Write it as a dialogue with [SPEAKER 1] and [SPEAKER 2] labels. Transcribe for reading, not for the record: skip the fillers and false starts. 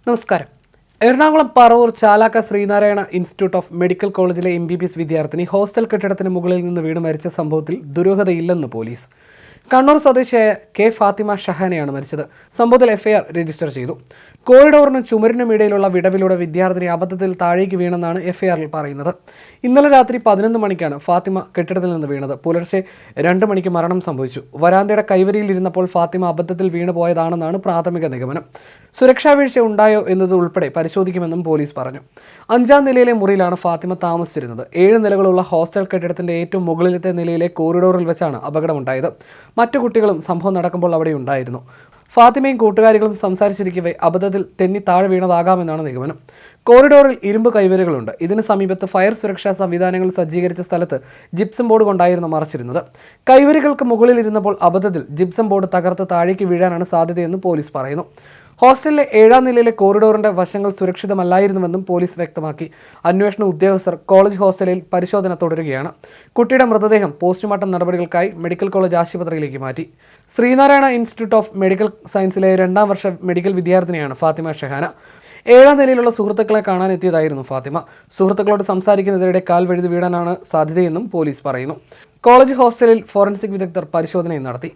[SPEAKER 1] നമസ്കാരം. Ernakulam Paravur Chalakka Sreenarayana institute of medical കോളേജിലെ MBBS വിദ്യാർത്ഥിനി ഹോസ്റ്റൽ കെട്ടിടത്തിന് മുകളിൽ നിന്ന് വീണ് മരിച്ച സംഭവത്തിൽ ദുരൂഹതയില്ലെന്ന് പോലീസ്. കണ്ണൂർ സ്വദേശിയായ കെ ഫാത്തിമ ഷഹാനയാണ് മരിച്ചത്. സംഭവത്തിൽ FIR രജിസ്റ്റർ ചെയ്തു. കോറിഡോറിനും ചുമരിനും ഇടയിലുള്ള വിടവിലൂടെ വിദ്യാർത്ഥിനി അബദ്ധത്തിൽ താഴേക്ക് വീണെന്നാണ് FIRൽ പറയുന്നത്. ഇന്നലെ രാത്രി 11 മണിക്കാണ് ഫാത്തിമ കെട്ടിടത്തിൽ നിന്ന് വീണത്. പുലർച്ചെ 2 മണിക്ക് മരണം സംഭവിച്ചു. വരാന്തയുടെ കൈവരിയിൽ ഇരുന്നപ്പോൾ ഫാത്തിമ അബദ്ധത്തിൽ വീണു പോയതാണെന്നാണ് പ്രാഥമിക നിഗമനം. സുരക്ഷാ വീഴ്ച ഉണ്ടായോ എന്നത് ഉൾപ്പെടെ പരിശോധിക്കുമെന്നും പോലീസ് പറഞ്ഞു. 5ാം നിലയിലെ മുറിയിലാണ് ഫാത്തിമ താമസിച്ചിരുന്നത്. 7 നിലകളുള്ള ഹോസ്റ്റൽ കെട്ടിടത്തിന്റെ ഏറ്റവും മുകളിലത്തെ നിലയിലെ കോറിഡോറിൽ വെച്ചാണ് അപകടമുണ്ടായത്. മറ്റു കുട്ടികളും സംഭവം നടക്കുമ്പോൾ അവിടെ ഉണ്ടായിരുന്നു. ഫാത്തിമയും കൂട്ടുകാരികളും സംസാരിച്ചിരിക്കവേ അബദ്ധത്തിൽ തെന്നി താഴെ വീണതാകാമെന്നാണ് നിഗമനം. കോറിഡോറിൽ ഇരുമ്പ് കൈവരികളുണ്ട്. ഇതിന് സമീപത്ത് ഫയർ സുരക്ഷാ സംവിധാനങ്ങൾ സജ്ജീകരിച്ച സ്ഥലത്ത് ജിപ്സം ബോർഡ് കൊണ്ടായിരുന്നു മറച്ചിരുന്നത്. കൈവരികൾക്ക് മുകളിൽ ഇരുന്നപ്പോൾ അബദ്ധത്തിൽ ജിപ്സം ബോർഡ് തകർത്ത് താഴേക്ക് വീഴാനാണ് സാധ്യതയെന്ന് പോലീസ് പറയുന്നു. ഹോസ്റ്റലിലെ 7ാം നിലയിലെ കോറിഡോറിന്റെ വശങ്ങൾ സുരക്ഷിതമല്ലായിരുന്നുവെന്നും പോലീസ് വ്യക്തമാക്കി. അന്വേഷണ ഉദ്യോഗസ്ഥർ കോളേജ് ഹോസ്റ്റലിൽ പരിശോധന തുടരുകയാണ്. കുട്ടിയുടെ മൃതദേഹം പോസ്റ്റ്മോർട്ടം നടപടികൾക്കായി മെഡിക്കൽ കോളേജ് ആശുപത്രിയിലേക്ക് മാറ്റി. ശ്രീനാരായണ ഇൻസ്റ്റിറ്റ്യൂട്ട് ഓഫ് മെഡിക്കൽ സയൻസിലെ 2ാം വർഷ മെഡിക്കൽ വിദ്യാർത്ഥിനിയാണ് ഫാത്തിമ ഷഹാന. 7ാം നിലയിലുള്ള സുഹൃത്തുക്കളെ കാണാൻ എത്തിയതായിരുന്നു ഫാത്തിമ. സുഹൃത്തുക്കളോട് സംസാരിക്കുന്നതിനിടെ കാൽ വഴുതി വീഴാനാണ് സാധ്യതയെന്നും പോലീസ് പറയുന്നു. കോളേജ് ഹോസ്റ്റലിൽ ഫോറൻസിക് വിദഗ്ധർ പരിശോധനയും നടത്തി.